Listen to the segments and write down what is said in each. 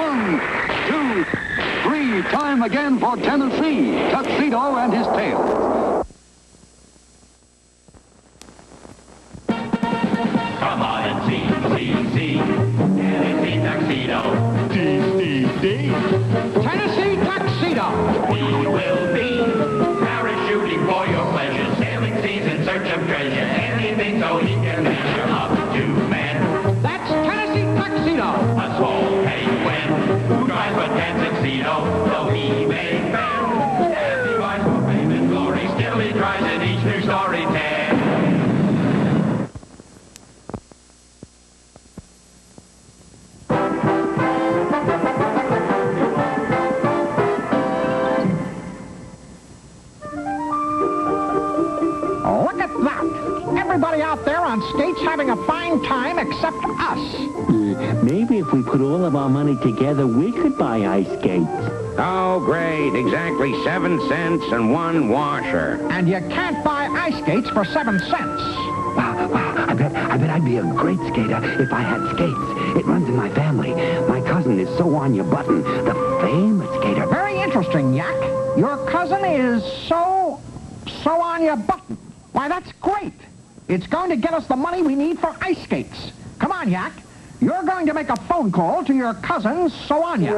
1, 2, 3. Time again for Tennessee, Tuxedo and his tail. Come on and see, Tennessee Tuxedo. D. Tennessee Tuxedo. We will be parachuting for your pleasure, sailing seas in search of treasure, anything so he can measure up to men. That's Tennessee Tuxedo. A small penguin who tries but can't succeed, though he may fail. As he fights for fame and glory, still he tries in each new story tale. Look at that. Everybody out there on skates having a fine time except us. Maybe if we put all of our money together, we could buy ice skates. Oh, great. Exactly 7 cents and 1 washer. And you can't buy ice skates for 7 cents. Wow, I bet I'd be a great skater if I had skates. It runs in my family. My cousin is So On Your Button, the famous skater. Very interesting, Yak. Your cousin is so on your button. Why, that's great. It's going to get us the money we need for ice skates. Come on, Yak. You're going to make a phone call to your cousin, Soanya.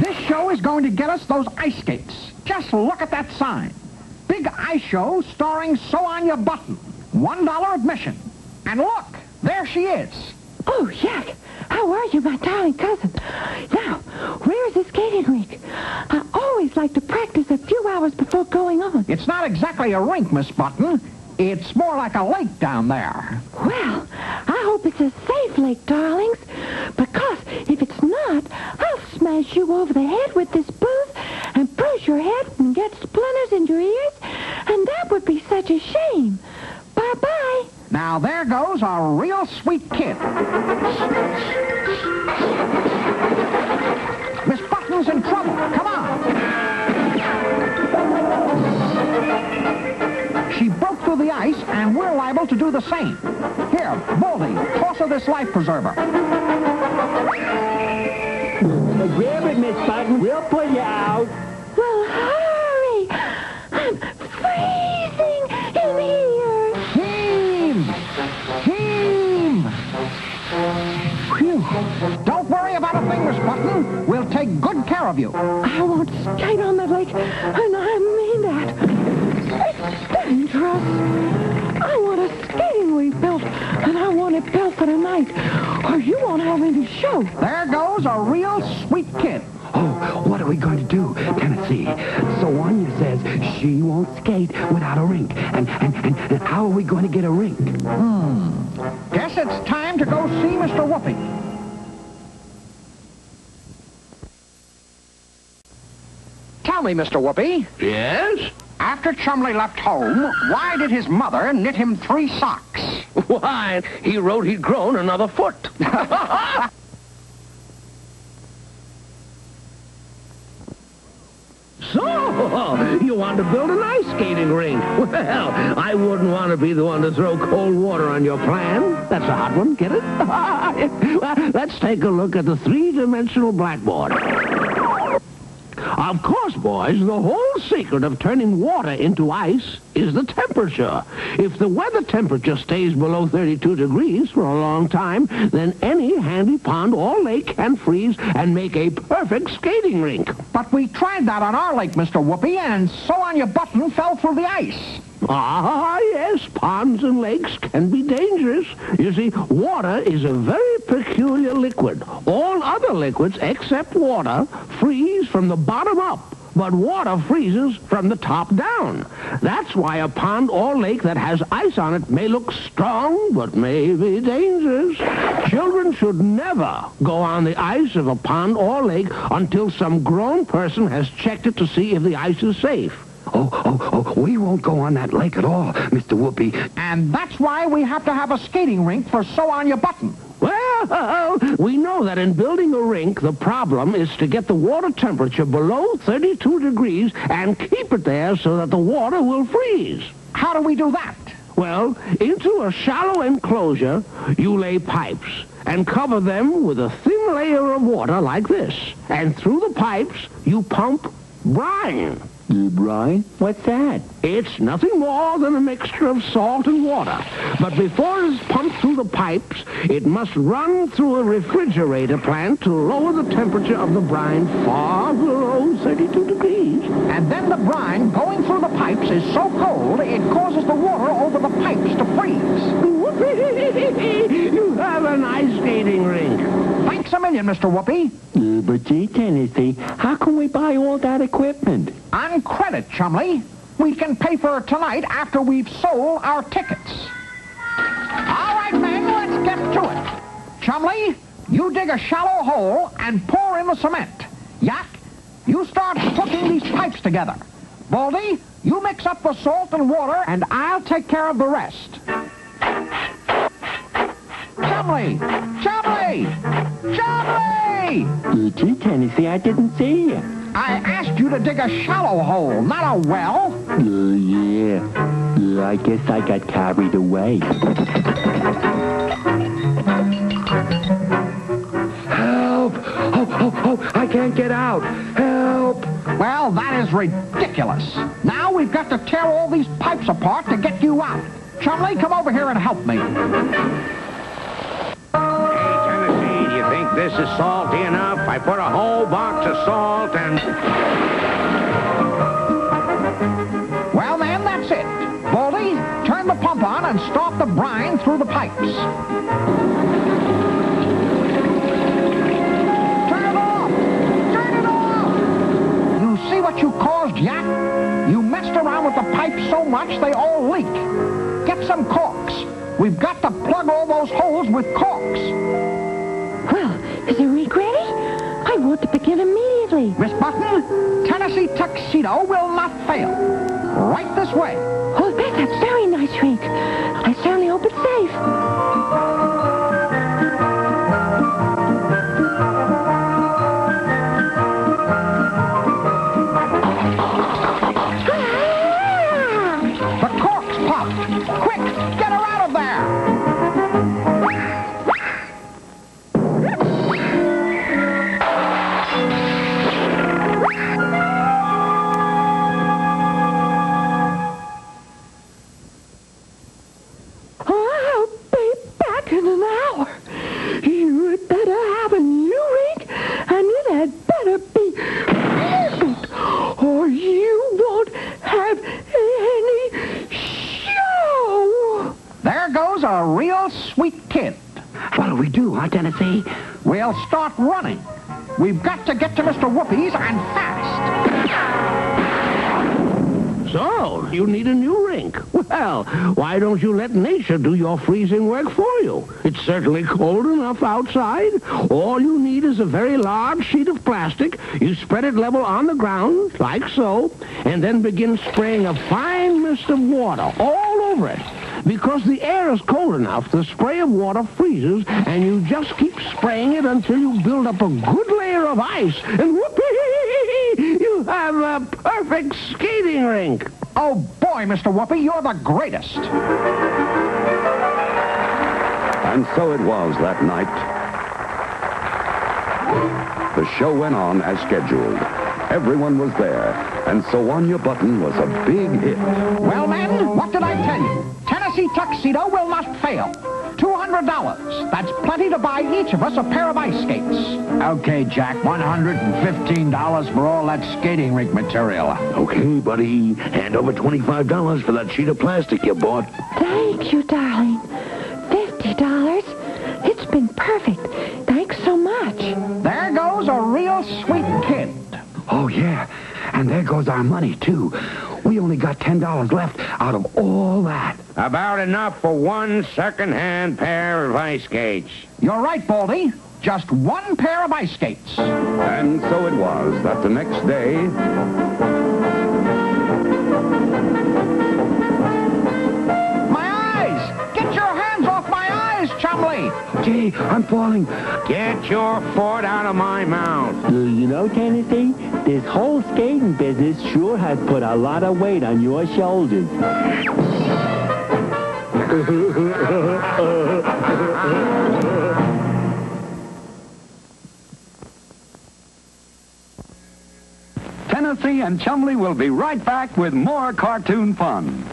This show is going to get us those ice skates. Just look at that sign. Big ice show starring Soanya Button. $1 admission. And look, there she is. Oh, Yak, how are you, my darling cousin? Now, where's the skating rink? I always like to practice a few hours before going on. It's not exactly a rink, Miss Button. It's more like a lake down there. Well, I hope it's a safe lake, darlings, because if it's not, I'll smash you over the head with this booth and bruise your head and get splinters in your ears, and that would be such a shame. Bye-bye. Now, there goes a real sweet kid. Miss Button's in trouble. Come on. She broke through the ice, and we're liable to do the same. Here, Baldy, toss her this life preserver. Grab it, Miss Button. We'll pull you out. Well, hurry. I'm freezing in here. Team! Phew. Don't worry about a thing, Miss Button. We'll take good care of you. I won't skate on the lake, and I mean that. It's dangerous. I want a skating rink built, and I want it built for tonight, or you won't have any show. There goes a real sweet kid. Oh, what are we going to do, Tennessee? Soanya says she won't skate without a rink. And how are we going to get a rink? Guess it's time to go see Mr. Whoopi. Tell me, Mr. Whoopi, Yes? after Chumley left home, why did his mother knit him 3 socks? Why, he wrote he'd grown another foot. So, you want to build an ice skating rink? Well, I wouldn't want to be the one to throw cold water on your plan. That's a hot one, get it? Well, let's take a look at the 3-dimensional blackboard. Of course, boys, the whole secret of turning water into ice is the temperature. If the weather temperature stays below 32 degrees for a long time, then any handy pond or lake can freeze and make a perfect skating rink. But we tried that on our lake, Mr. Whoopi, and Soanya Button fell through the ice. Ah, yes, ponds and lakes can be dangerous. You see, water is a very peculiar liquid. All other liquids, except water, freeze from the bottom up, but water freezes from the top down. That's why a pond or lake that has ice on it may look strong, but may be dangerous. Children should never go on the ice of a pond or lake until some grown person has checked it to see if the ice is safe. Oh, we won't go on that lake at all, Mr. Whoopi. And that's why we have to have a skating rink for Soanya Button. Well, we know that in building a rink, the problem is to get the water temperature below 32 degrees and keep it there so that the water will freeze. How do we do that? Well, into a shallow enclosure, you lay pipes and cover them with a thin layer of water like this. And through the pipes, you pump brine. Brine? What's that? It's nothing more than a mixture of salt and water. But before it's pumped through the pipes, it must run through a refrigerator plant to lower the temperature of the brine far below 32 degrees. And then the brine going through the pipes is so cold, it causes the water over the pipes to freeze. You have an ice skating rink. Thanks a million, Mr. Whoopi. But gee, Tennessee, how can we buy all that equipment? On credit, Chumley. We can pay for it tonight after we've sold our tickets. All right, men, let's get to it. Chumley, you dig a shallow hole and pour in the cement. Yak, you start hooking these pipes together. Baldy, you mix up the salt and water, and I'll take care of the rest. Chumley! Chumley! Chumley! Gee, Tennessee, I didn't see you. I asked you to dig a shallow hole, not a well. Yeah. I guess I got carried away. Help! Oh, I can't get out. Help! Well, that is ridiculous. Now we've got to tear all these pipes apart to get you out. Chumley, come over here and help me. Tennessee, do you think this is salty enough? I put a whole box of salt and... Well, then, that's it. Baldy, turn the pump on and start the brine through the pipes. Turn it off! Turn it off! You see what you caused, Yak? You messed around with the pipes so much they all leak. Get some corks. We've got to plug all those holes with corks. Well, is the rink ready? I want to begin immediately. Miss Button, Tennessee Tuxedo will not fail. Right this way. Oh, that's a very nice rink. I certainly hope it's safe. The cork's popped. Quick, get her out of there. I'll be back in an hour. You had better have a new rink, and it had better be perfect, or you won't have any show. There goes a real sweet kid. What'll we do, huh, Tennessee? We'll start running. We've got to get to Mr. Whoopi's and fast. So, you need a new rink. Well, why don't you let nature do your freezing work for you? It's certainly cold enough outside. All you need is a very large sheet of plastic. You spread it level on the ground, like so, and then begin spraying a fine mist of water all over it. Because the air is cold enough, the spray of water freezes, and you just keep spraying it until you build up a good layer of ice, and whoopee! You have a perfect skating rink. Oh, boy, Mr. Whoopi, you're the greatest. And so it was that night. The show went on as scheduled. Everyone was there, and So On Your Button was a big hit. Well, men, what did I tell you? Tennessee Tuxedo will not fail. $200. That's plenty to buy each of us a pair of ice skates. Okay, Jack, $115 for all that skating rink material. Okay, buddy. Hand over $25 for that sheet of plastic you bought. Thank you, darling. $50. It's been perfect. Thanks so much. There goes a real sweet kid. Oh, yeah. And there goes our money, too. We only got $10 left out of all that. About enough for one second-hand pair of ice skates. You're right, Baldy. Just one pair of ice skates. And so it was that the next day... My eyes! Get your hands off my eyes, Chumley! Gee, I'm falling. Get your foot out of my mouth. You know, Tennessee, this whole skating business sure has put a lot of weight on your shoulders. Tennessee and Chumley will be right back with more cartoon fun.